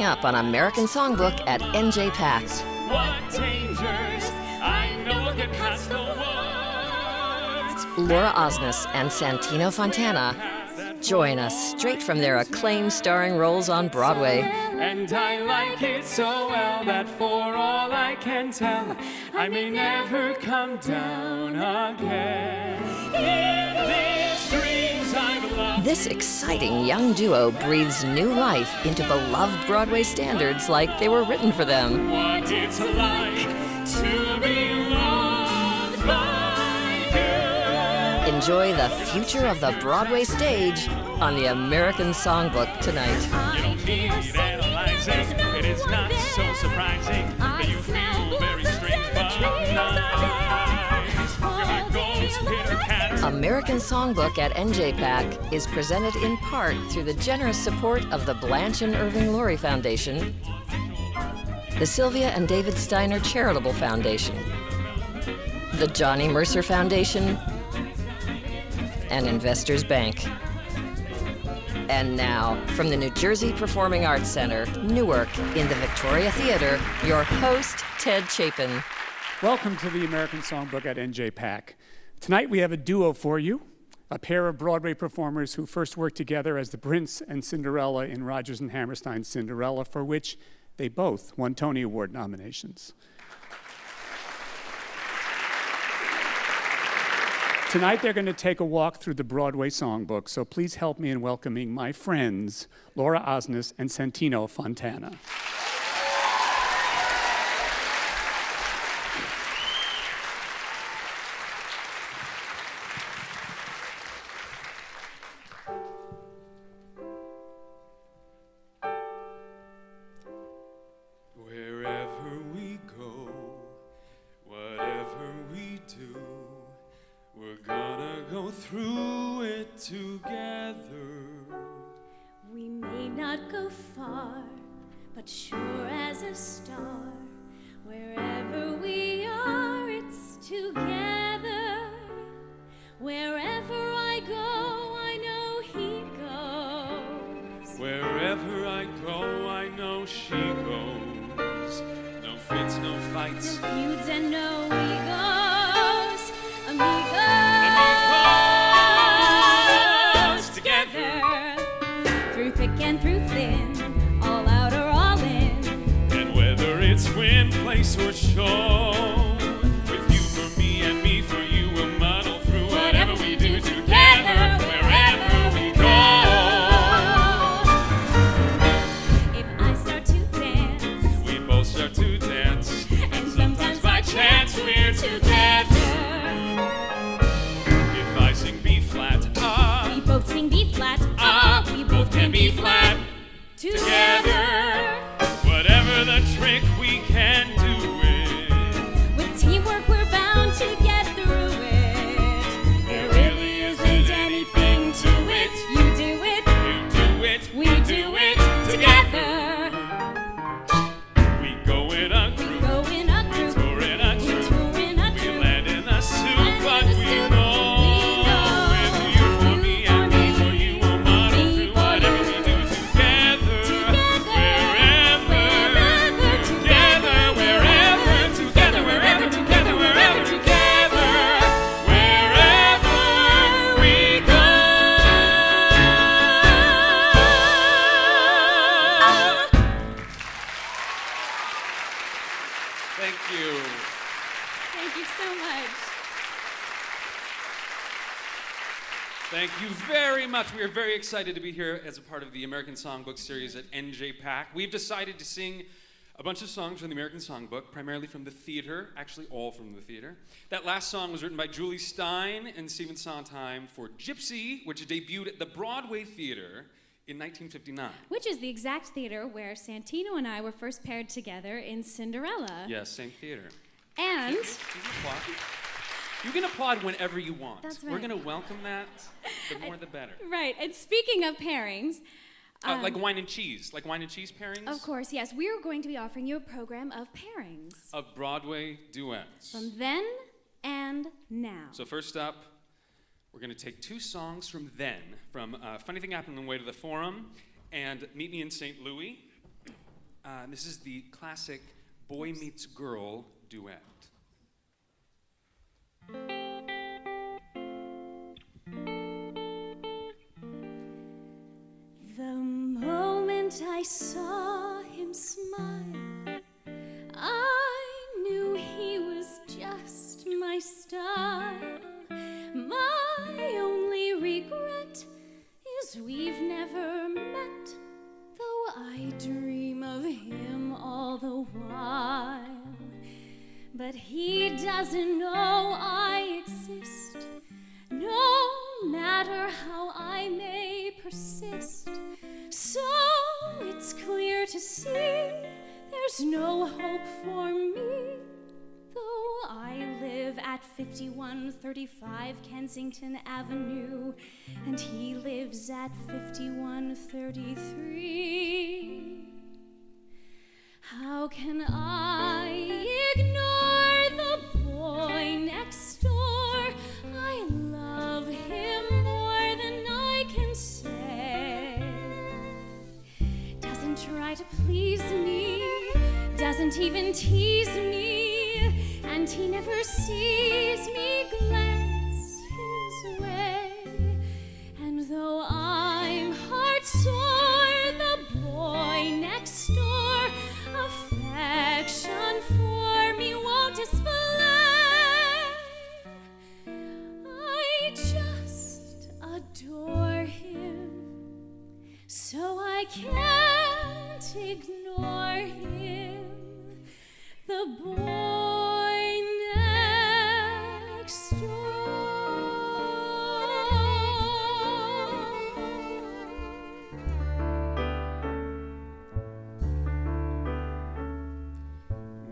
up on American Songbook at NJPAC. What dangers I know get past the words. Laura Osnes and Santino Fontana join us straight from their acclaimed starring roles on Broadway. And I like it so well that for all I can tell, I may never come down again. In these dreams I've loved. This exciting young duo breathes new life into beloved Broadway standards like they were written for them. What it's like to be loved by you. Enjoy the future of the Broadway stage on the American Songbook tonight. You don't need analyzing. It is not so surprising that you feel very strange butterflies. American Songbook at NJPAC is presented in part through the generous support of the Blanche and Irving Laurie Foundation, the Sylvia and David Steiner Charitable Foundation, the Johnny Mercer Foundation, and Investors Bank. And now, from the New Jersey Performing Arts Center, Newark, in the Victoria Theater, your host, Ted Chapin. Welcome to the American Songbook at NJPAC. Tonight we have a duo for you, a pair of Broadway performers who first worked together as the Prince and Cinderella in Rodgers and Hammerstein's Cinderella, for which they both won Tony Award nominations. Tonight they're going to take a walk through the Broadway Songbook, so please help me in welcoming my friends, Laura Osnes and Santino Fontana. Wherever we go, whatever we do, we're gonna go through it together. We may not go far, but sure as a star. Wherever we are, it's together. Wherever I go, I know he goes. Wherever I go, I know she goes. No fits, no fights. No feuds and no egos. Amigos together. Through thick and through thin, all out or all in. And whether it's win, place, or show, with you for me and me for you, we'll muddle through whatever we do together, wherever we go. If I start to dance, We both start to dance, and sometimes by chance we're together. If I sing B flat, We both sing B flat. We both can be flat together. Whatever the trick, we can do it. With teamwork, we're bound to get through it. There really isn't anything to it. You do it, You do it, we do it together. We go in a We group, go in a we group, tour in a we troupe, tour in a we troupe. land in a soup, Land in but a we soup, know. we know. With you for me and me for you, we'll muddle Me through for whatever you. we do together. Wherever, Together, wherever, together, wherever, together, wherever, together, wherever we go. Thank you. Thank you so much. Thank you very much. We are very excited to be here as a part of the American Songbook series at NJPAC. We've decided to sing a bunch of songs from the American Songbook, primarily from the theater, actually all from the theater. That last song was written by Julie Stein and Stephen Sondheim for Gypsy, which debuted at the Broadway Theater in 1959. Which is the exact theater where Santino and I were first paired together in Cinderella. Yes, same theater. And You can applaud. You can applaud whenever you want. That's We're right. going to welcome that. The more, the better. right, and speaking of pairings, Like wine and cheese pairings. of course, yes, we are going to be offering you a program of pairings Of Broadway duets. from then and now. So first up, we're going to take two songs from then, from Funny Thing Happened on the Way to the Forum and Meet Me in St. Louis. This is the classic Boy Meets Girl duet. The moment I saw him smile, I knew he was just my style. My only regret is we've never met, though I dream of him all the while. But he doesn't know I exist, no matter how I may persist. So it's clear to see there's no hope for me, though I live at 5135 Kensington Avenue and he lives at 5133. How can I ignore the boy next door? I love him more than I can say. Doesn't try to please me, doesn't even tease me, and he never sees me glance his way. And though I'm heart-sore, the boy next door affection for me won't display. I just adore him, so I can't ignore him. The boy next door.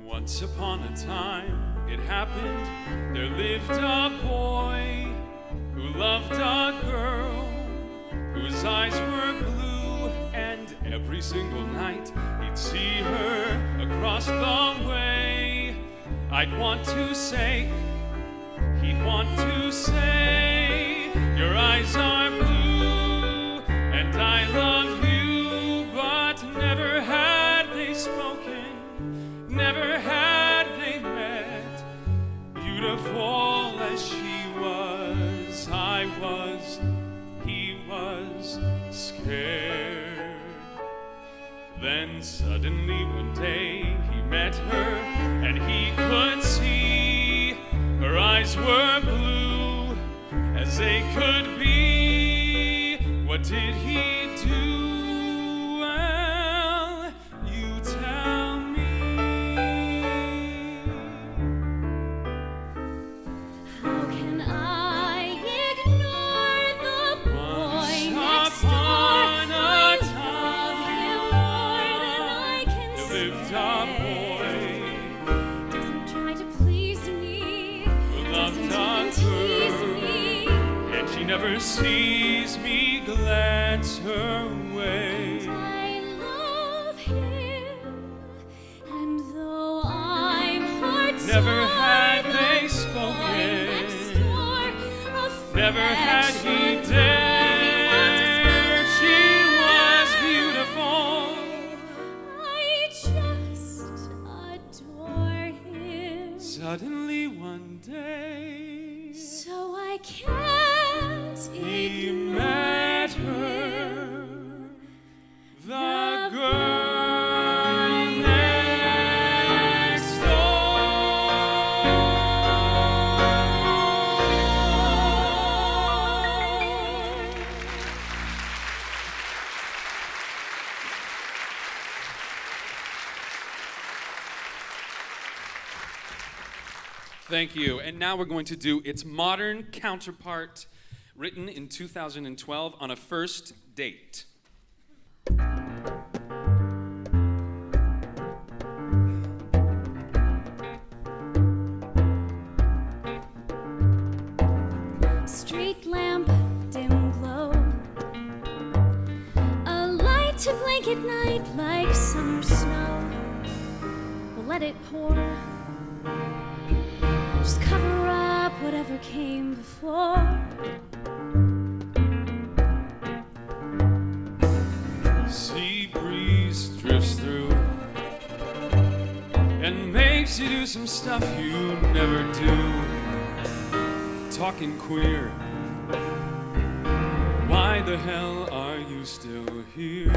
Once upon a time, it happened, there lived a boy who loved a girl whose eyes were blue, and every single night he'd see her across the way. I'd want to say, he'd want to say, your eyes are blue and I love you, but never had they spoken, never had they met. Beautiful as she was, I was, he was scared. Then suddenly one day he met her and he could see her eyes were blue as they could be. What did he do? Well, you tell me. How can I ignore the boy next door? Upon a Love him more than I can there lived a say. boy Doesn't try to please me, who loved doesn't a even tease girl, me. and she never sees me glance her way. I love him, and though I'm heart-sore, Never had the they boy spoken, next door, never had he affection dared. She was beautiful. I just adore him, Suddenly one day so I can't he ignore met him. her, the The girl next door. Thank you. And now we're going to do its modern counterpart, written in 2012 on a first date. Street lamp, dim glow, a light to blanket night like summer snow. We'll let it pour, just cover up whatever came before. Sea breeze drifts through some stuff you never do. Talking queer. Why the hell are you still here?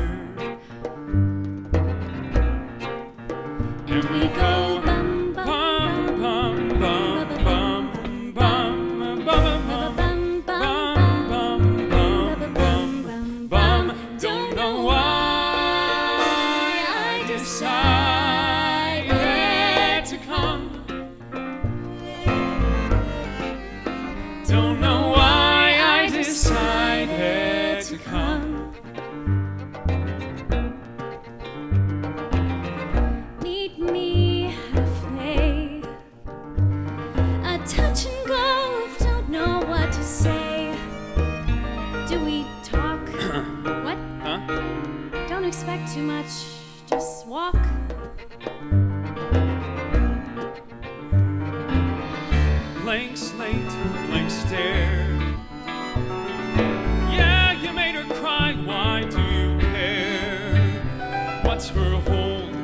And we go bum bum bum bum bum bum bum bum bum. Don't know why I decided to come. Don't know why I decided to come. Meet me halfway. A touch and go, don't know what to say. Do we talk? What? Huh? Don't expect too much, just walk. Blank slate, blank stare. Yeah, you made her cry, why do you care? What's her hold?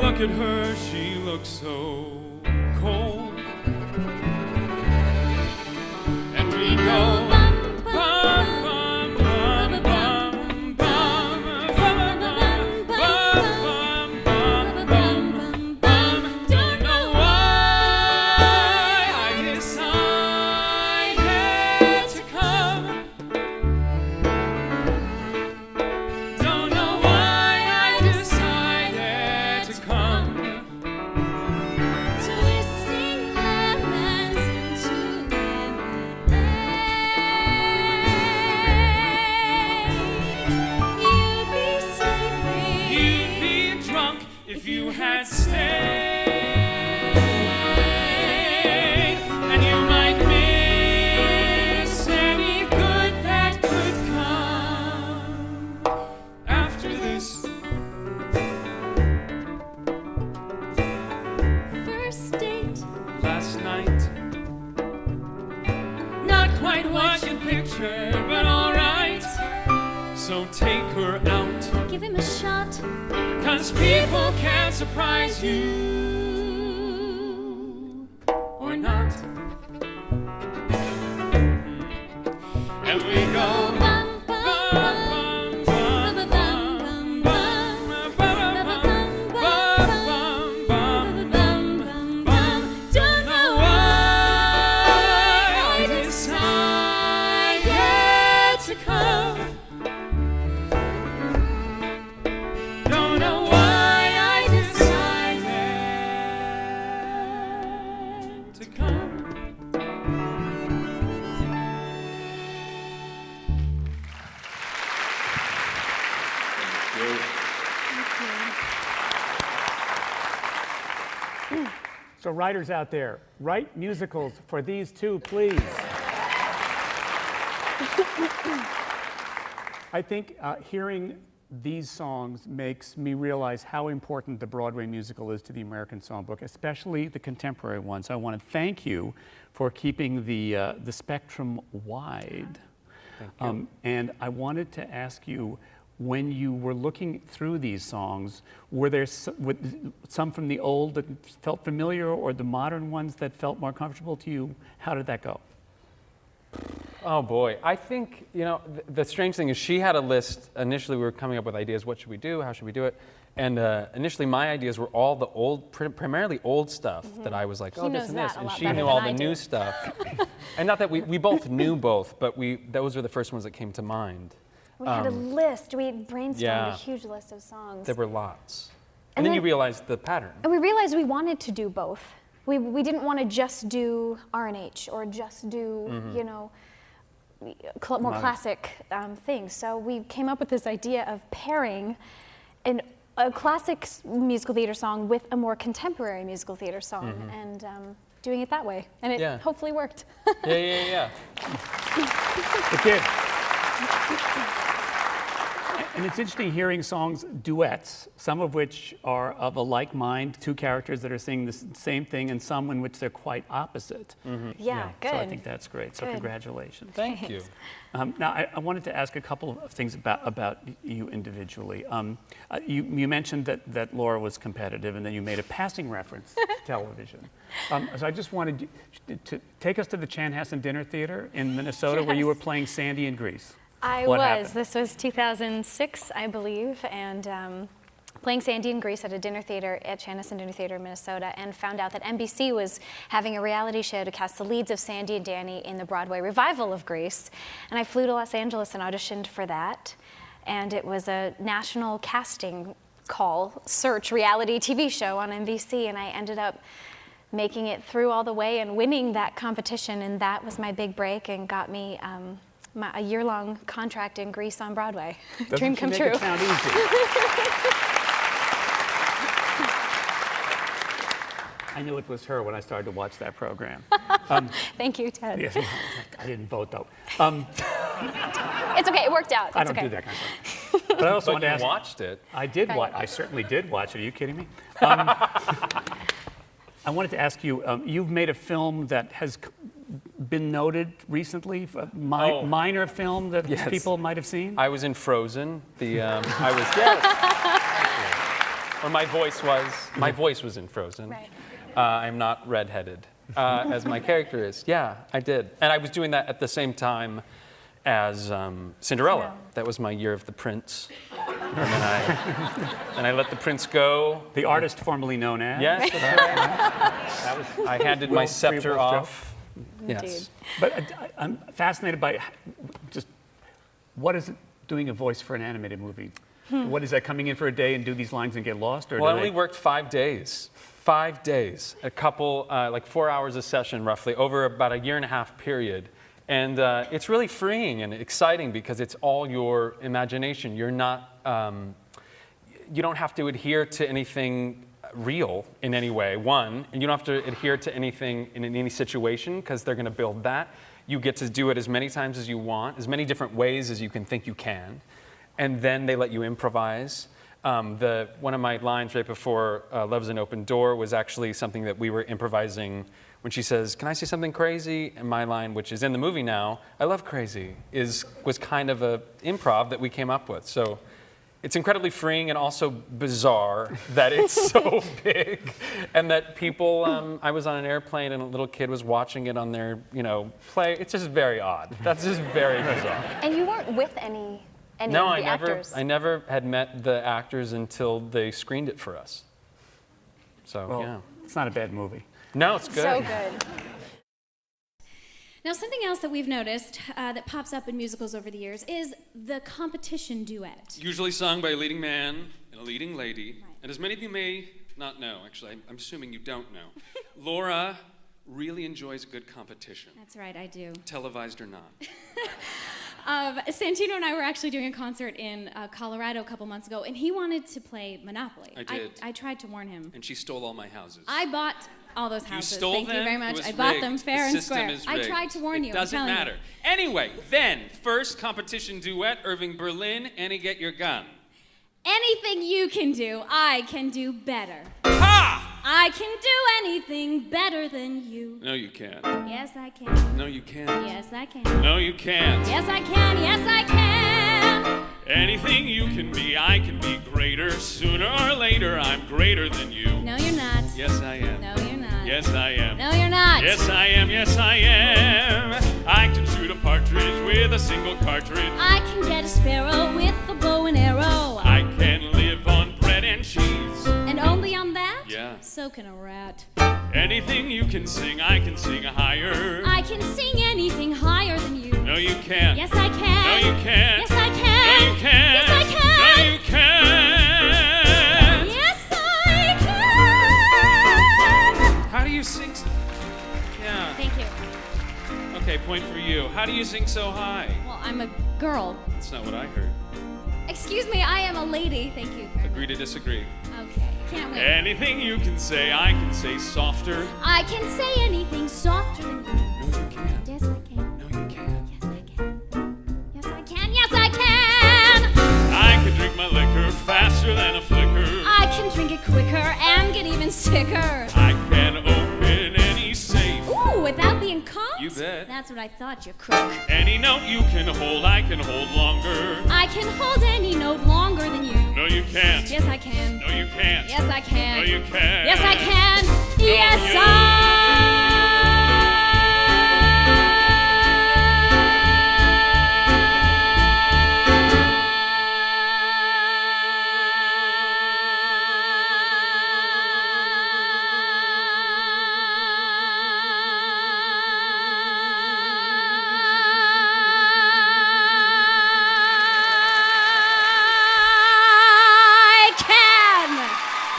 Look at her, she looks so cold. And we go bum bum bum bum bum bum bum bum. Don't know why I decided to come. Don't know why I decided to come. Twisting lemons into lemonade. You'd be sleeping. You'd be drunk if you had stayed, and you might miss any good that could come after this. First date. Last night, not quite what you pictured, but alright. So take her out, Give him a shot. 'cause people can surprise you or not. And we go Bum bum bum bum bum bum bum bum bum. Don't know why I decided to come. Don't know why I decided to come. So writers out there, write musicals for these two, please. I think hearing these songs makes me realize how important the Broadway musical is to the American Songbook, especially the contemporary ones. I want to thank you for keeping the spectrum wide. Thank you. And I wanted to ask you, when you were looking through these songs, were there some from the old that felt familiar, or the modern ones that felt more comfortable to you? How did that go? Oh boy, I think, you know, the strange thing is she had a list. Initially we were coming up with ideas, what should we do, how should we do it? And initially my ideas were all the old, primarily old stuff that I was like, oh, this and this. And she knew all the new stuff. And not that we both knew both, but those were the first ones that came to mind. We had a list. We brainstormed yeah. a huge list of songs. There were lots. And And then then- you realized the pattern. And we realized we wanted to do both. We didn't want to just do R&H or just do, you know, more classic things. So we came up with this idea of pairing a classic musical theater song with a more contemporary musical theater song and doing it that way. And it Yeah. hopefully worked. Yeah. It did. And it's interesting hearing songs, duets, some of which are of a like mind, two characters that are singing the same thing, and some in which they're quite opposite. Yeah, good. So I think that's great. So Good. congratulations. Thank you. Now, I wanted to ask a couple of things about you individually. You mentioned that Laura was competitive, and then you made a passing reference to television. So I just wanted you to take us to the Chanhassen Dinner Theater in Minnesota, where you were playing Sandy in Grease. What was. happened? This was 2006, I believe, and playing Sandy in Grease at a dinner theater at Chanhassen Dinner Theater in Minnesota, and found out that NBC was having a reality show to cast the leads of Sandy and Danny in the Broadway revival of Grease. And I flew to Los Angeles and auditioned for that. And it was a national casting call, search reality TV show on NBC, and I ended up making it through all the way and winning that competition, and that was my big break and got me a year-long contract in Grease on Broadway. Dream come true. Doesn't she make it sound easy? I knew it was her when I started to watch that program. Thank you, Ted. Yes, I didn't vote though. It's okay, it worked out. It's I don't okay. do that kind of stuff. But I also But wanted to you ask. watched it. I did Right. watch. I certainly did watch it. Are you kidding me? I wanted to ask you. You've made a film that has been noted recently, a minor film that Yes. people might have seen. I was in Frozen. I was. Yes. Or my voice was in Frozen. Right. I'm not redheaded, as my character is. Yeah, I did. And I was doing that at the same time as Cinderella. That was my year of the prince. And then I let the prince go. The artist formerly known as. Yes, that's right. I handed my scepter off. Indeed. Yes. But I'm fascinated by just what is it doing a voice for an animated movie? What is that, coming in for a day and do these lines and get lost? Or Well, I do only they... worked 5 days. 5 days, a couple, like 4 hours a session roughly, over about a 1.5 year period. And it's really freeing and exciting because it's all your imagination. You're not, you don't have to adhere to anything real in any way, one, and you don't have to adhere to anything in any situation because they're going to build that. You get to do it as many times as you want, as many different ways as you can think you can. And then they let you improvise. One of my lines right before Love's an Open Door was actually something that we were improvising when she says, "Can I say something crazy?" And my line, which is in the movie now, "I love crazy," was kind of a improv that we came up with. So it's incredibly freeing and also bizarre that it's so big and that people, I was on an airplane and a little kid was watching it on their, play. It's just very odd. That's just very bizarre. And you weren't with any No, of the actors? I never had met the actors until they screened it for us. So, Well, yeah. it's not a bad movie. No, it's good. So good. Now, something else that we've noticed that pops up in musicals over the years is the competition duet. Usually sung by a leading man and a leading lady. Right. And as many of you may not know, actually, I'm assuming you don't know, Laura really enjoys a good competition. That's right, I do. Televised or not. Santino and I were actually doing a concert in Colorado a couple months ago, and he wanted to play Monopoly. I did. I tried to warn him. And she stole all my houses. I bought all those houses. You stole Thank them? you very It much. was I bought rigged. them fair The and system square. is I rigged. tried to warn you. It doesn't I'm telling matter. Anyway, then, first competition duet, Irving Berlin, Annie Get Your Gun. Anything you can do, I can do better. Ha! I can do anything better than you. No, you can't. Yes, I can. No, you can't. Yes, I can. No, you can't. Yes, I can. Yes, I can. Anything you can be, I can be greater. Sooner or later, I'm greater than you. No, you're not. Yes, I am. No, you're not. Yes, I am. No, you're not. Yes, I am. Yes, I am. I can shoot a partridge with a single cartridge. I can get a sparrow with a bow and arrow. I can live on bread and cheese. And only on that? Yeah. So can a rat. Anything you can sing, I can sing higher. I can sing anything higher than you. No, you can't. Yes, I can. No, you can't. Yes, I can. No, you can't. Yes, I can. No, you can't. Yes, I can. How do you sing? Yeah. Thank you. Okay, point for you. How do you sing so high? Well, I'm a girl. That's not what I heard. Excuse me, I am a lady. Thank you very Agree to disagree. much. Okay, can't wait. Anything you can say, I can say softer. I can say anything softer than you. No, you can't. Yes, I can. No, you can't. Yes, I can. Yes, I can. Yes, I can. I what I thought, you crook. Any note you can hold, I can hold longer. I can hold any note longer than you. No, you can't. Yes, I can. No, you can't. Yes, I can. No, you can't. Yes, I can. Yes, you-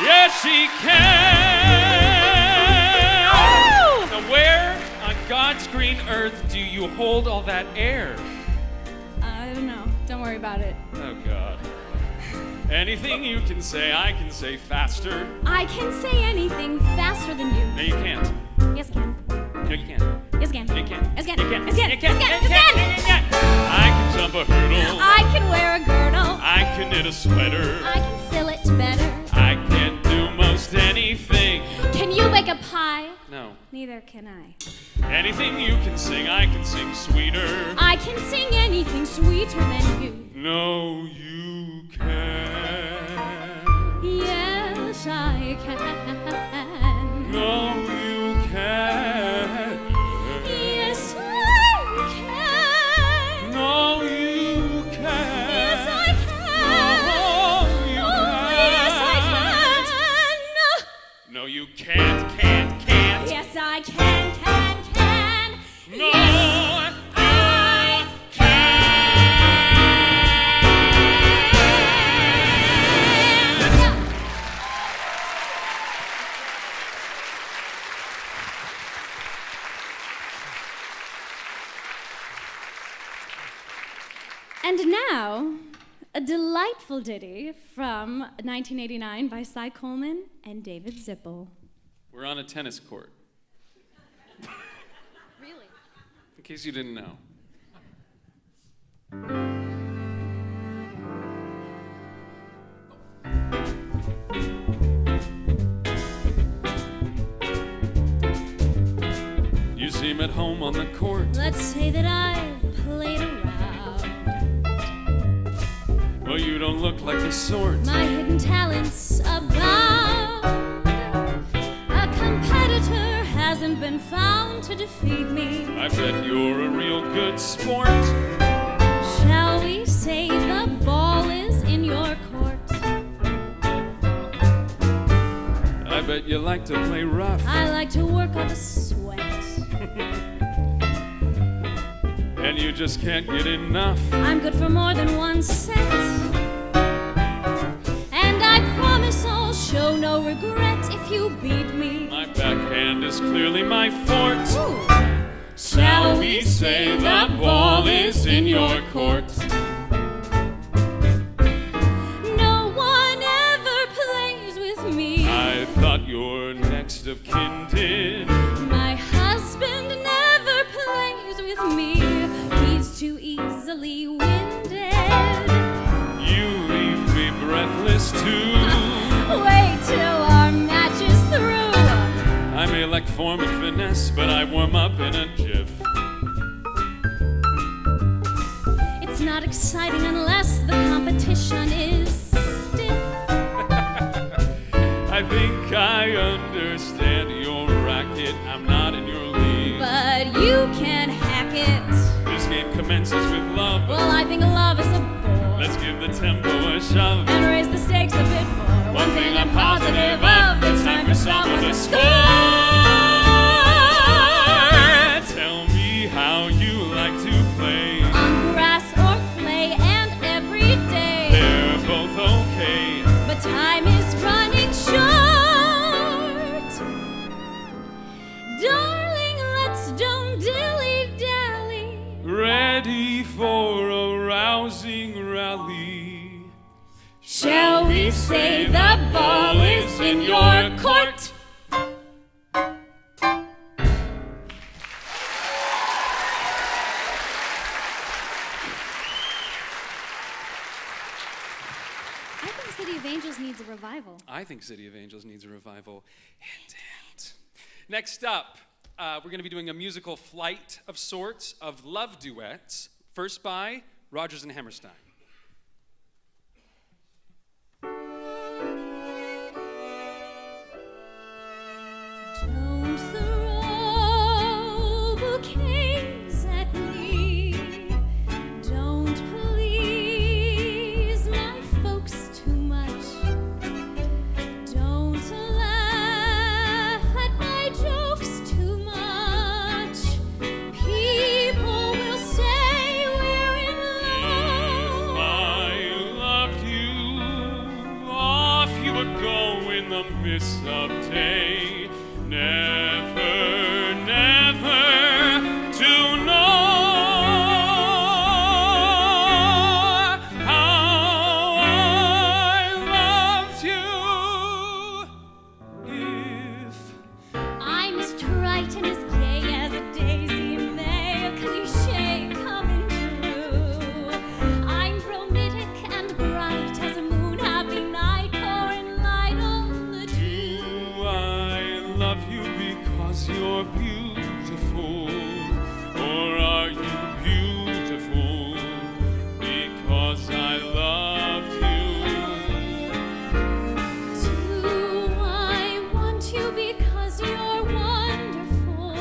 Yes, she can. Oh! Now, where on God's green earth do you hold all that air? I don't know. Don't worry about it. Oh, God. Anything you can say, I can say faster. I can say anything faster than you. No, you can't. Yes, can. No, you can't. Yes, can. You can't. Yes, can. You can't. Yes, can. You can't. Yes, can. You Yes, can't. can. You can't. I can jump a hurdle. I can wear a girdle. I can knit a sweater. I can fill it better. I can do most anything. Can you make a pie? No. Neither can I. Anything you can sing, I can sing sweeter. I can sing anything sweeter than you. No, you can. Yes, I can. No, you can. Yes, I can. No, you can. Yes, I can. No, you Oh, yes, I can. No, you can't. Yes, I can. No, Yes, I can. And now, a delightful ditty from 1989 by Cy Coleman and David Zippel. We're on a tennis court, Really? in case you didn't know. You seem at home on the court. Let's say that I've played around. Well, you don't look like the sort. My hidden talents abound. A competitor hasn't been found to defeat me. I bet you're a real good sport. Shall we say the ball is in your court? I bet you like to play rough. I like to work up a sweat. And you just can't get enough. I'm good for more than one set. And I promise I'll show no regret if you beat me. My backhand is clearly my fort. Ooh. Shall we say the ball is in your court? No one ever plays with me. I thought you're next of kin did. My husband never plays with me. He's too easily winded. You leave me breathless too. Wait till our match is through. I may lack form and finesse, but I warm up in a jiff. It's not exciting unless the competition is stiff. I think I understand your racket. I'm not in your league. But you can hack it. This game commences with love. Well, I think love is a bore. Let's give the tempo a shove. And raise the stakes a bit more. One thing I'm positive of, it's time for someone to score. Tell me how you like to play. On grass or clay and every day. They're both okay. But time is running short. Darling, let's don't dilly-dally. Ready for a rousing rally. Shall we say the ball is in your court? I think City of Angels needs a revival. I think City of Angels needs a revival. Hint, hint. Next up, we're going to be doing a musical flight of sorts of love duets, first by Rodgers and Hammerstein. Don't throw bouquets at me. Don't please my folks too much. Don't laugh at my jokes too much. People will say we're in love. I loved you, off you would go in the mist of day. Never, never to know how I loved you. If I'm as trite and as gay as a daisy May, a cliche coming true. I'm bromidic and bright as a moon, happy night, pouring light on the dew. do I love you because you're beautiful, or are you beautiful because I loved you? Do I want you because you're wonderful,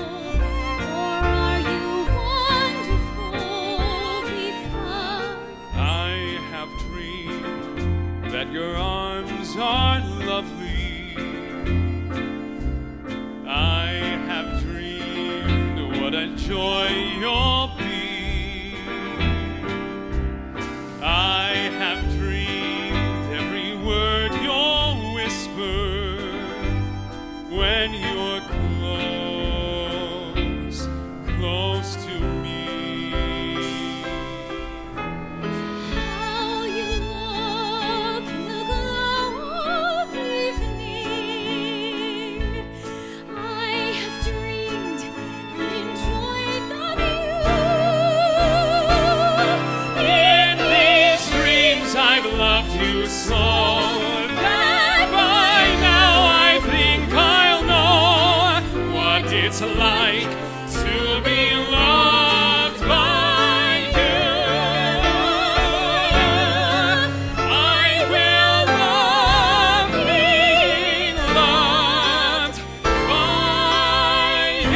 or are you wonderful because I have dreamed that your arms are lovely. I have dreamed what a joy you'll be. I have dreamed every word you'll whisper when you're close, close to me. how you look in the glow of evening. I have dreamed and enjoyed the view. In these dreams I've loved you so that by now I think I'll know what it's like to be loved by you. I will love being loved by you.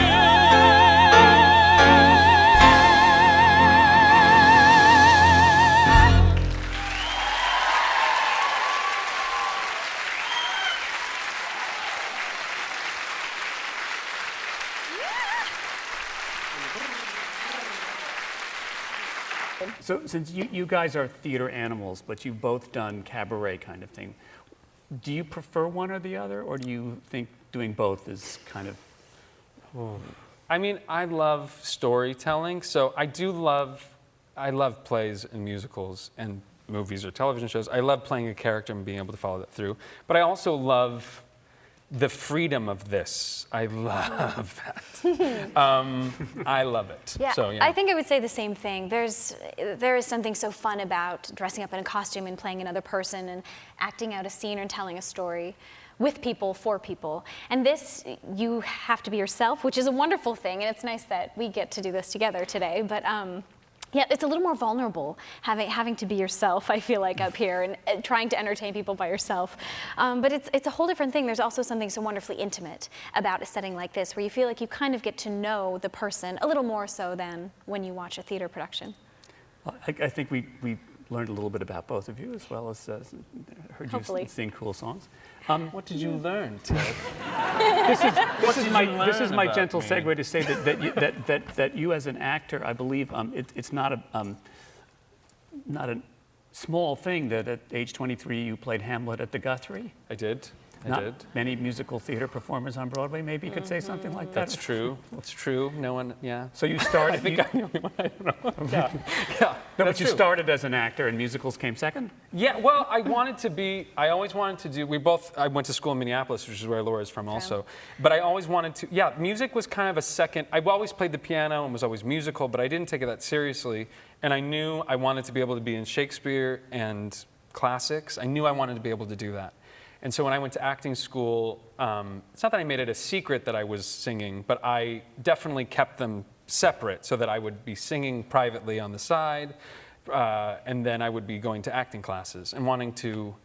So since you guys are theater animals, but you've both done cabaret kind of thing, do you prefer one or the other, or do you think doing both is kind of... I mean, I love storytelling, so I love plays and musicals and movies or television shows. I love playing a character and being able to follow that through. But I also love the freedom of this. I love that. I love it. Yeah, So, I think I would say the same thing. There is something so fun about dressing up in a costume and playing another person and acting out a scene or telling a story with people, for people. And this, you have to be yourself, which is a wonderful thing, and it's nice that we get to do this together today. But yeah, it's a little more vulnerable having to be yourself, I feel like, up here, and trying to entertain people by yourself. But it's a whole different thing. There's also something so wonderfully intimate about a setting like this, where you feel like you kind of get to know the person a little more so than when you watch a theater production. Well, I think we learned a little bit about both of you, as well as heard Hopefully. you sing cool songs. What did you learn, Ted? This is my about gentle me? segue to say that you as an actor, I believe, it's not a small thing that at age 23 you played Hamlet at the Guthrie. I did. Not many musical theater performers on Broadway maybe could say something like that. That's true. That's true. No one, yeah. So you started. I think I'm the only one. I don't know. Yeah. No, but that's you true. started as an actor, and musicals came second. Yeah, well, I always wanted to do, I went to school in Minneapolis, which is where Laura's from also. But I always wanted to, music was kind of a second. I've always played the piano and was always musical, but I didn't take it that seriously. And I knew I wanted to be able to be in Shakespeare and classics. I knew I wanted to be able to do that. And so when I went to acting school, it's not that I made it a secret that I was singing, but I definitely kept them separate so that I would be singing privately on the side, and then I would be going to acting classes and wanting to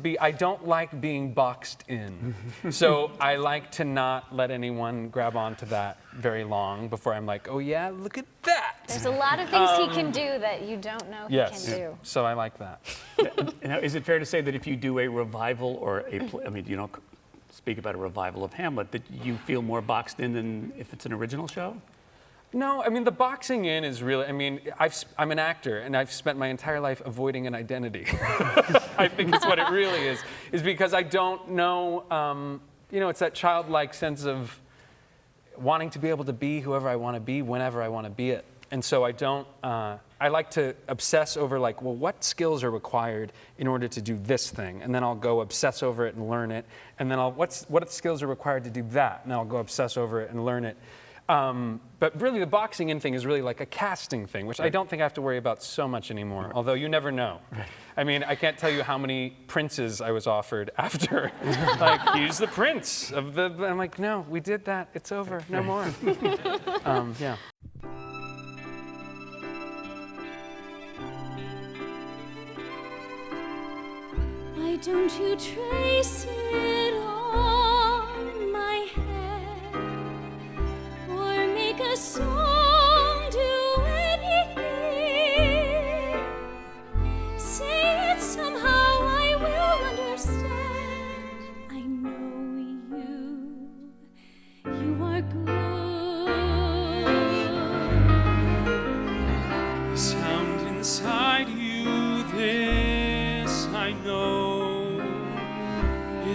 be, I don't like being boxed in. So I like to not let anyone grab onto that very long before I'm like, oh yeah, look at that. There's a lot of things he can do that you don't know he can do. So I like that. Now, is it fair to say that if you do a revival or I mean, you don't speak about a revival of Hamlet, that you feel more boxed in than if it's an original show? No, I mean, the boxing in is really, I mean, I'm an actor, and I've spent my entire life avoiding an identity. I think it's what it really is because I don't know, it's that childlike sense of wanting to be able to be whoever I want to be, whenever I want to be it. And so I like to obsess over like, well, what skills are required in order to do this thing? And then I'll go obsess over it and learn it. And then what skills are required to do that? And I'll go obsess over it and learn it. But really the boxing in thing is really like a casting thing, which I don't think I have to worry about so much anymore, although you never know. I mean, I can't tell you how many princes I was offered after. Like, he's the prince of the, I'm like, no, we did that, it's over, no more. Yeah. Why don't you trace it on my head, or make a song, do anything? Say it somehow, I will understand. I know you are good. The sound inside you, this I know.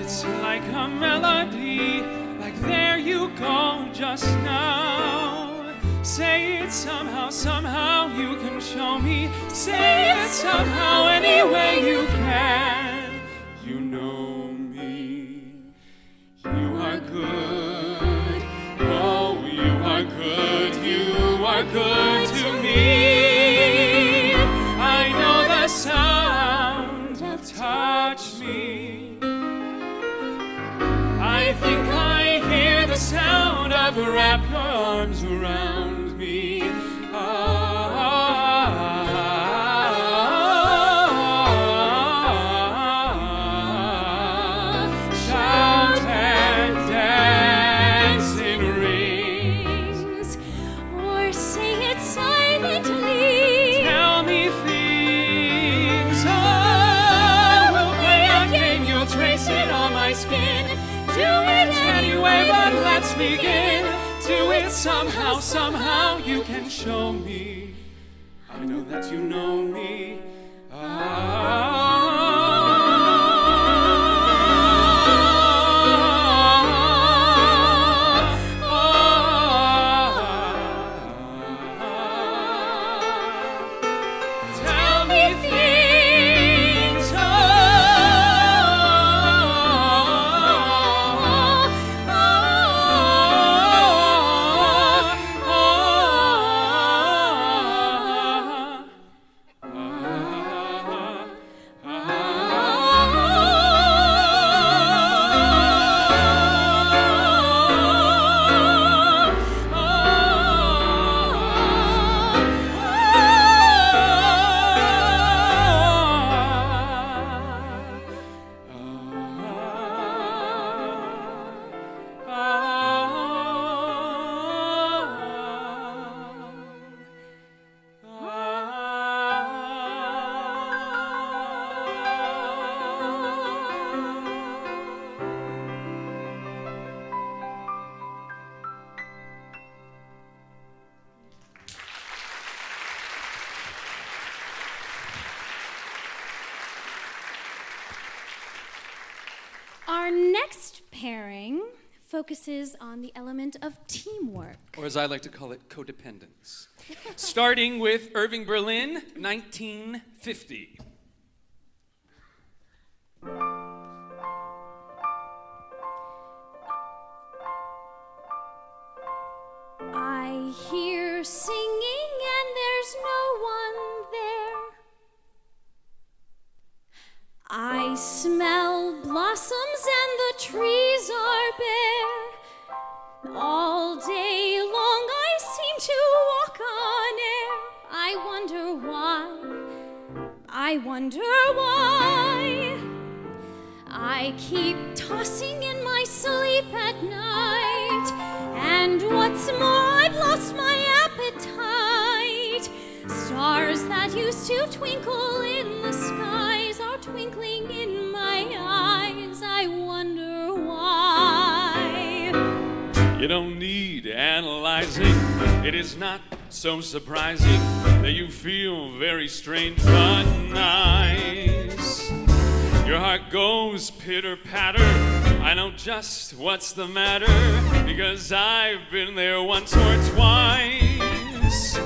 It's like a melody, like there you go just now. Say it somehow, somehow you can show me. Say it somehow, any way you can. You know me, you are good. Oh, you are good to me. I know the sound of touch me. I think I hear the sound of wrap your arms around me. Shout and dance in rings, Or say it silently. tell me things. Oh, we'll play a game, you'll trace it on my skin. Do it anyway, but let's begin. Do it somehow, somehow you can show me. I know that you know me. Tell me things. Our next pairing focuses on the element of teamwork. Or as I like to call it, codependence. Starting with Irving Berlin, 1950. I hear singing and there's no one there. I smell blossoms wonder why. I wonder why. I keep tossing in my sleep at night, and what's more, I've lost my appetite. Stars that used to twinkle in the skies are twinkling in my eyes. I wonder why. You don't need analyzing. It is not so surprising that you feel very strange but nice. Your heart goes pitter-patter. I know just what's the matter, because I've been there once or twice.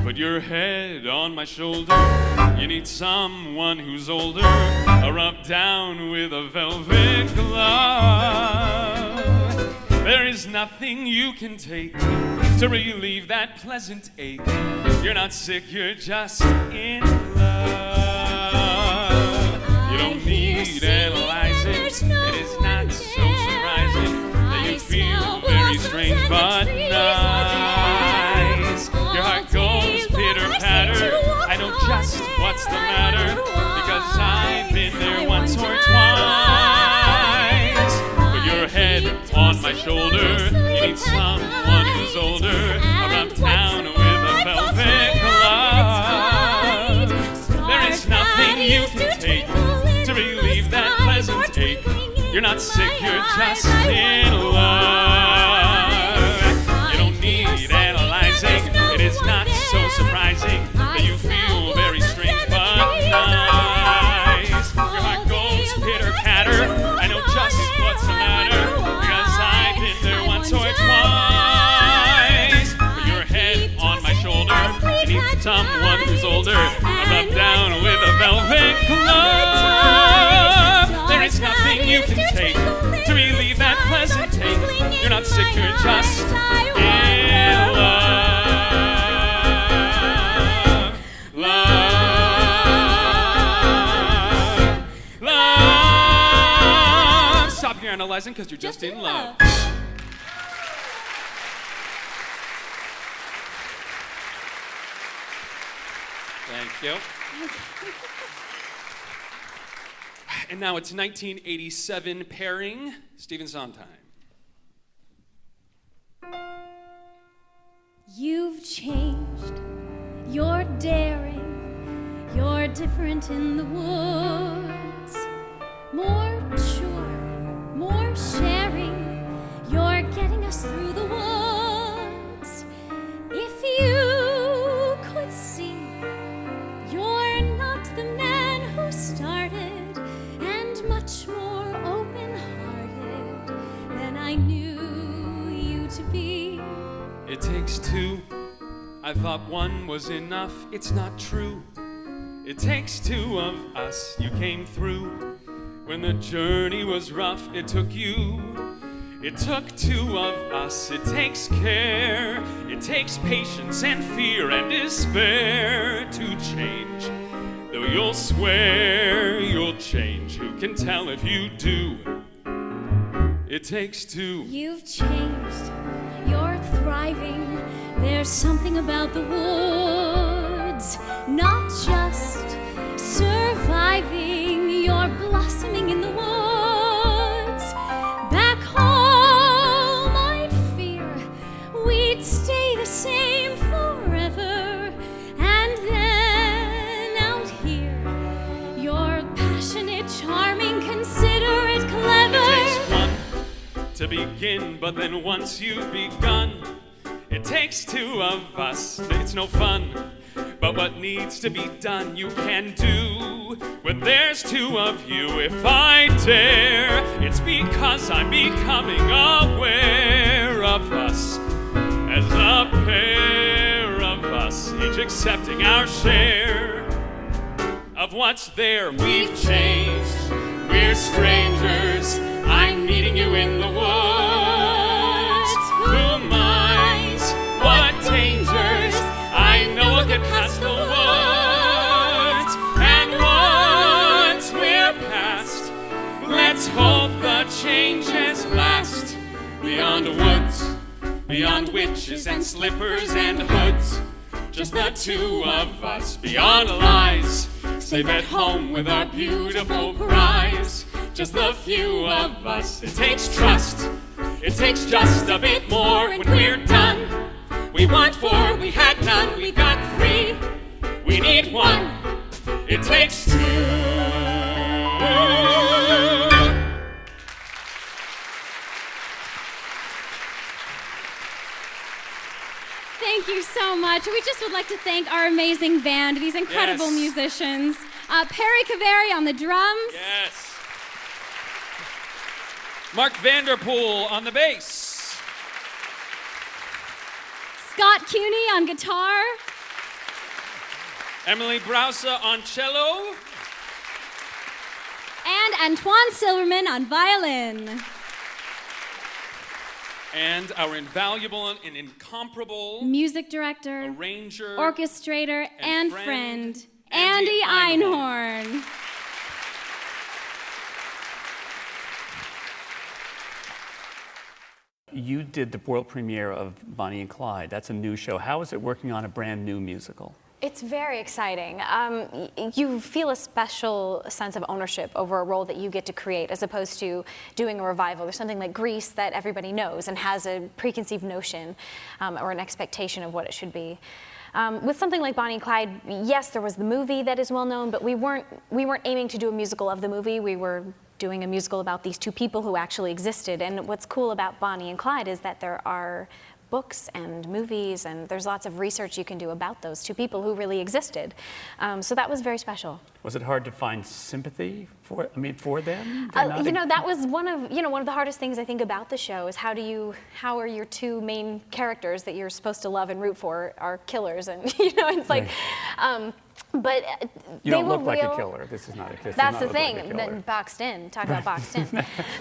Put your head on my shoulder. You need someone who's older. A rub down with a velvet glove. There is nothing you can take to relieve that pleasant ache. You're not sick, you're just in love. You don't need analyzing. It is not so surprising that you feel very strange but nice. Your heart goes pitter-patter. I know just what's the matter, because I've been there once or twice. Put your head on my shoulder. You need someone who's older. I'll rub down with a velvet glove. There is nothing you can take to relieve that pleasant ache. You're not sick, you're just in love. You don't need analyzing. It is not so surprising that you feel very strange but nice. Your heart goes pitter-patter. I know just what's the matter, because I've been there once or twice. Put your head on my shoulder. You need someone who's older. I'll rub down with a velvet glove. There is nothing you can take to relieve that pleasant ache. You're not sick, you're just in love. Love. Love. Stop here analyzing, because you're just in love. Thank you. And now it's 1987 pairing, Stephen Sondheim. You've changed, you're daring, you're different in the woods. More sure, more sharing, you're getting us through the woods. If you could see, you're not the man who started, and much more open-hearted than I knew you to be. It takes two. I thought one was enough. It's not true. It takes two of us. You came through. When the journey was rough, it took you. It took two of us. It takes care. It takes patience and fear and despair to change. Though you'll swear you'll change, who can tell if you do? It takes two. You've changed, you're thriving. There's something about the woods, not just surviving. You're blossoming in the woods. Back home, I'd fear we'd stay the same forever. And then out here, you're passionate, charming, considerate, clever. It takes one to begin, but then once you've begun, it takes two of us. It's no fun, but what needs to be done you can do. When there's two of you, if I dare, it's because I'm becoming aware of us as a pair of us, each accepting our share of what's there. We've changed, we're strangers. I'm meeting you in the woods. Who minds what dangers? I know I'll get past the woods. And once we're past, let's hope the changes last. Beyond woods, beyond witches and slippers and hoods, just the two of us beyond lies. Safe at home with our beautiful prize. Just the few of us. It takes trust. It takes just a bit more when we're done. We want four, we had none, we got three. We need one. It takes two. Thank you so much. We just would like to thank our amazing band, these incredible musicians. Perry Caveri on the drums. Yes. Mark Vanderpool on the bass. Scott Cuny on guitar. Emily Brause on cello. And Antoine Silverman on violin. And our invaluable and incomparable Music director, arranger, orchestrator, and friend, Andy Einhorn. You did the world premiere of Bonnie and Clyde. That's a new show. How is it working on a brand new musical? It's very exciting. You feel a special sense of ownership over a role that you get to create as opposed to doing a revival. There's something like Grease that everybody knows and has a preconceived notion or an expectation of what it should be. With something like Bonnie and Clyde, yes, there was the movie that is well known, but we weren't aiming to do a musical of the movie. We were doing a musical about these two people who actually existed. And what's cool about Bonnie and Clyde is that there are books and movies, and there's lots of research you can do about those two people who really existed. So that was very special. Was it hard to find sympathy for them? That was one of the hardest things I think about the show is how are your two main characters that you're supposed to love and root for are killers, and it's like. But you don't look like a killer. This is not a killer. That's the thing. Then boxed in. Talk about boxed in.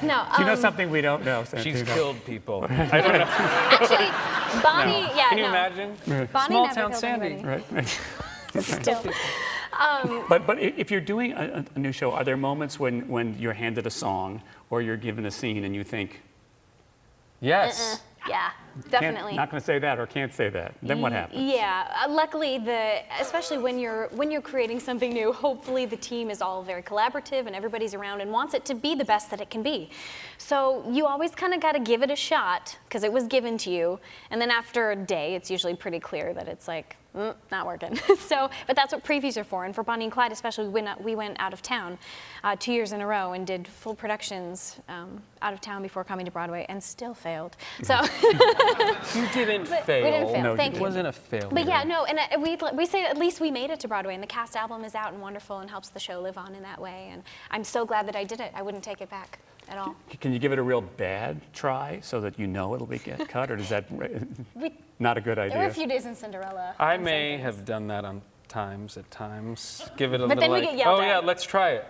No. Do you know something we don't know? She's killed people. Actually, Bonnie. No. Yeah. Can you no. imagine? Bonnie Small never town killed Sandy. anybody. Right. Still. But if you're doing a new show, are there moments when you're handed a song or you're given a scene and you think, yes. Yeah, definitely. Not going to say that or can't say that. Then what happens? Yeah, luckily, especially when you're creating something new, hopefully the team is all very collaborative and everybody's around and wants it to be the best that it can be. So you always kind of got to give it a shot because it was given to you, and then after a day, it's usually pretty clear that it's like, not working. But that's what previews are for. And for Bonnie and Clyde, especially, we went out of town 2 years in a row and did full productions out of town before coming to Broadway, and still failed. So you didn't fail. We didn't fail. No, Thank it you. wasn't a failure. But yeah, no, and we say at least we made it to Broadway, and the cast album is out and wonderful and helps the show live on in that way. And I'm so glad that I did it. I wouldn't take it back at all. Can you give it a real bad try so that you know it'll get cut, or is that not a good idea? There were a few days in Cinderella. I may have done that at times. Give it a But little then we like, get yelled oh at. yeah, let's try it.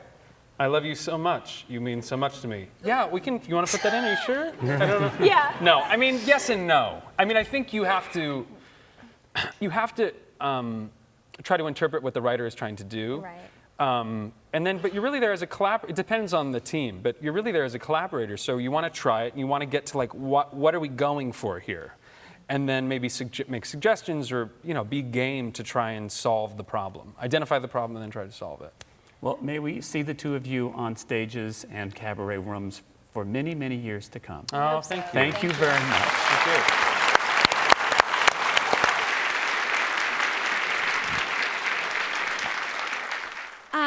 I love you so much. You mean so much to me. Yeah, we can. You want to put that in? Are you sure? I don't know. Yeah. No, I mean yes and no. I mean I think you have to try to interpret what the writer is trying to do. Right. But you're really there as a collaborator. It depends on the team, but you're really there as a collaborator. So you want to try it, and you want to get to like what are we going for here, and then maybe make suggestions or be game to try and solve the problem, identify the problem, and then try to solve it. Well, may we see the two of you on stages and cabaret rooms for many, many years to come. Oh, thank you. Thank you very much. Thank you.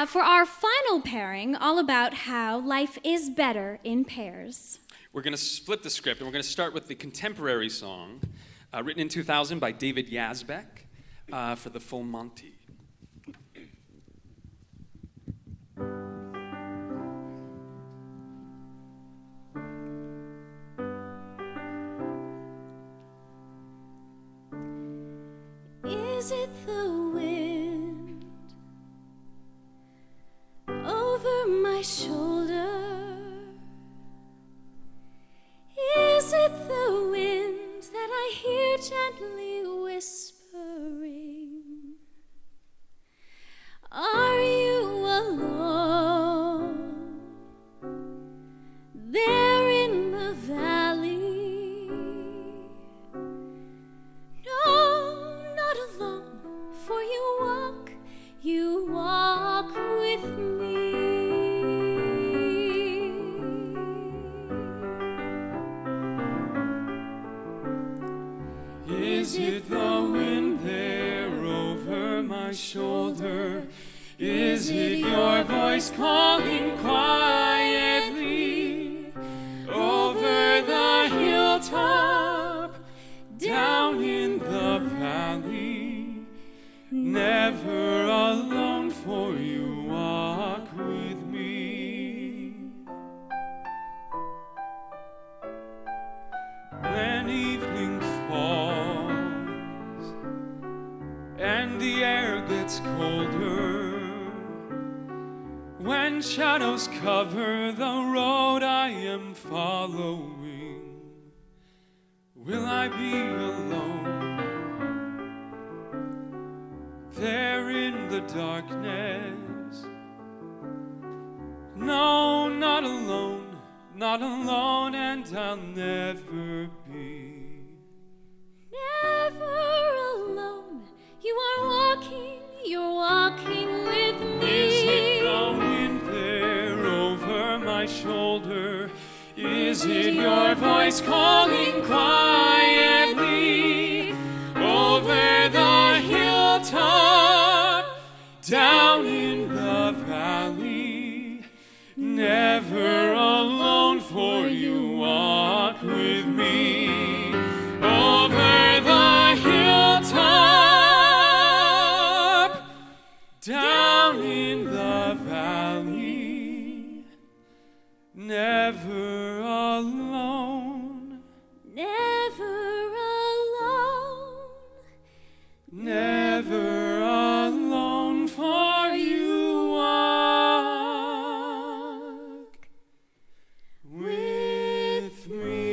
For our final pairing, all about how life is better in pairs. We're going to flip the script, and we're going to start with the contemporary song written in 2000 by David Yazbek for the Full Monty. Is it the wind over my shoulder? Is it the wind that I hear gently whispering? Are you alone there in the valley? No, not alone. with me. Is it the wind there over my shoulder? Is it your voice calling quietly over the hilltop, down in the valley? Never alone, for you walk with me. When evening falls and the air gets colder, when shadows cover the road I am following, will I be alone there in the darkness? No, not alone, not alone, and I'll never be. Never alone. You are walking, you're walking with me. Is it the wind there over my shoulder? Is it your voice calling quietly over the hilltop, down in the valley? Never alone, for you walk with me over the hilltop, down in the valley. Never alone, Never alone. never alone, for you walk with me.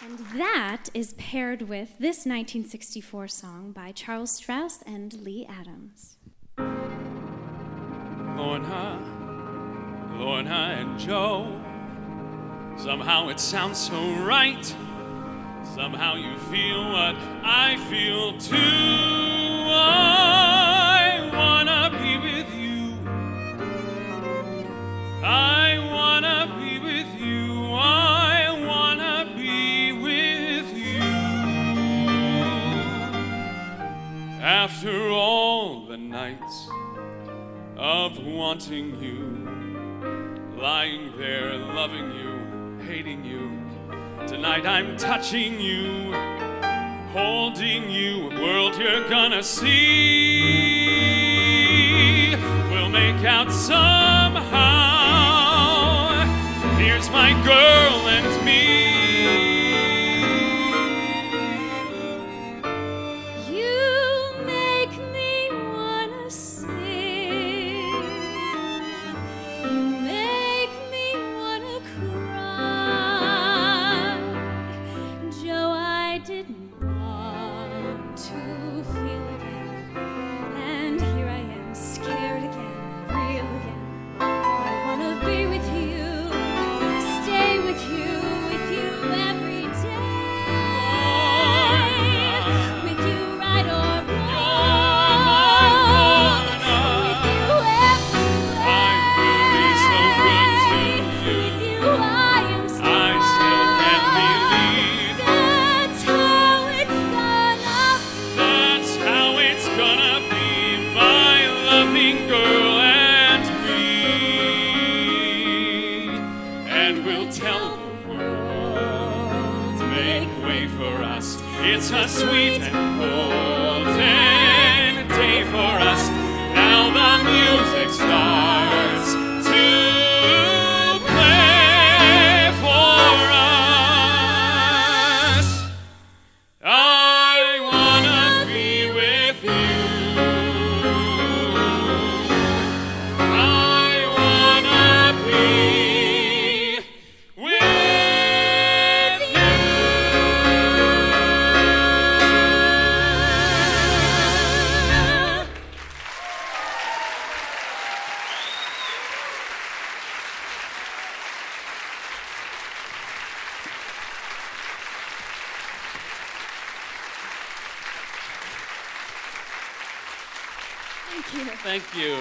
And that is paired with this 1964 song by Charles Strauss and Lee Adams. Lorna and Joe, somehow it sounds so right. Somehow you feel what I feel too. I wanna be with you. I wanna be with you. I wanna be with you. After all the nights of wanting you, lying there loving you, hating you, tonight I'm touching you, holding you. World, you're gonna see. We'll make out somehow. Here's my girl and me. You make me wanna sing. You make me wanna cry. Joe, I didn't want to feel again, and here I am, scared again, real again. I wanna be with you, stay with you every day. With you right or wrong, with you everywhere. I will be so good to you. With you I am strong. I still can't believe That's how it's gonna be. that's how it's gonna be, my loving girl and me. And we'll tell the world, make way for us. It's a sweet and golden day for us. Now the music starts to play for us. I wanna be with you. I wanna be with you. Thank you. Thank you.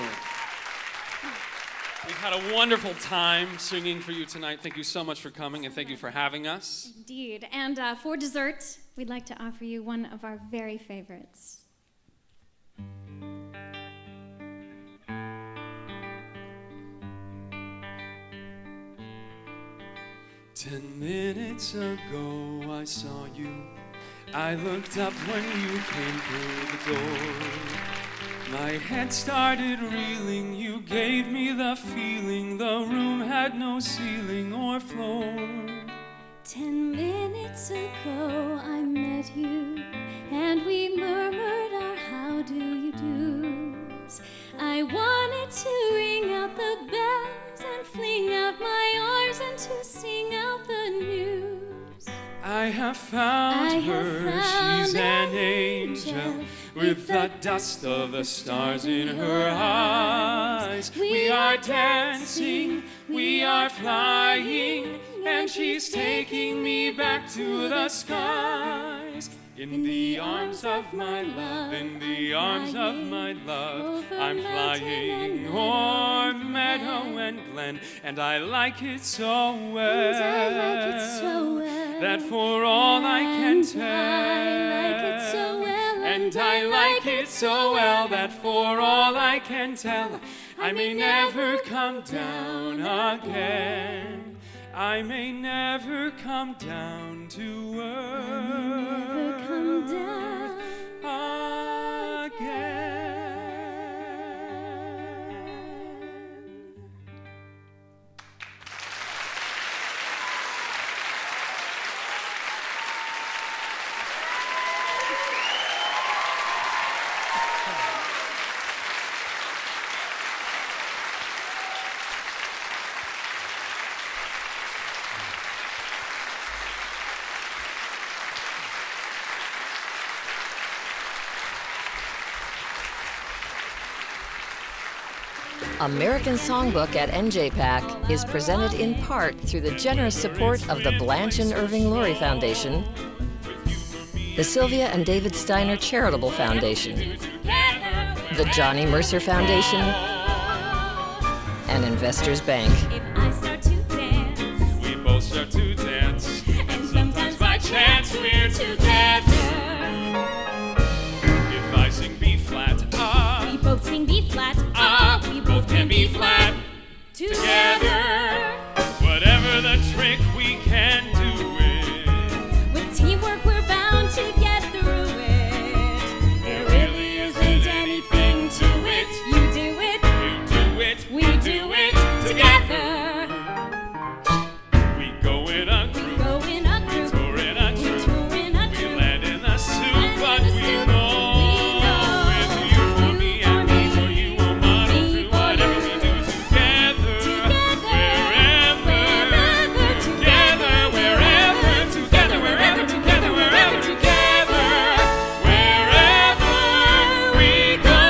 We've had a wonderful time singing for you tonight. Thank you so much for coming, and thank you for having us. Indeed. And for dessert, we'd like to offer you one of our very favorites. 10 minutes ago I saw you. I looked up when you came through the door. My head started reeling, you gave me the feeling the room had no ceiling or floor. 10 minutes ago I met you, and we murmured our how do you do's. I wanted to ring out the bells and fling out my arms and to sing out the news. I have found her, she's an angel, with the dust of the stars in her eyes. We are dancing, we are flying, and she's taking me back to the skies. In the arms of my love, in the arms of my love, I'm flying o'er meadow and glen, and I like it so well, that for all I can tell, and I like it so well, that for all I can tell, I may never come down again. I may never come down to earth again. American Songbook at NJPAC is presented in part through the generous support of the Blanche and Irving Laurie Foundation, the Sylvia and David Steiner Charitable Foundation, the Johnny Mercer Foundation, and Investors Bank. If I start to dance, We both start to dance, and sometimes by chance we're together. If I sing B flat, We both sing B flat. We both can be flat together. Whatever the trick, we can do it. With teamwork, we're bound to get through it. There really isn't anything to it. You do it, You do it, we do it together. We go in a group, Go in a group, tour in a we troop. tour in a We troop. land in the soup, Land but in the we soup, know we it's know. you for me and me for you. We'll model Me through for whatever you. we do together. Wherever, together, wherever, together, wherever, together, wherever, together, wherever we go.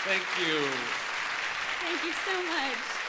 Thank you. Thank you so much.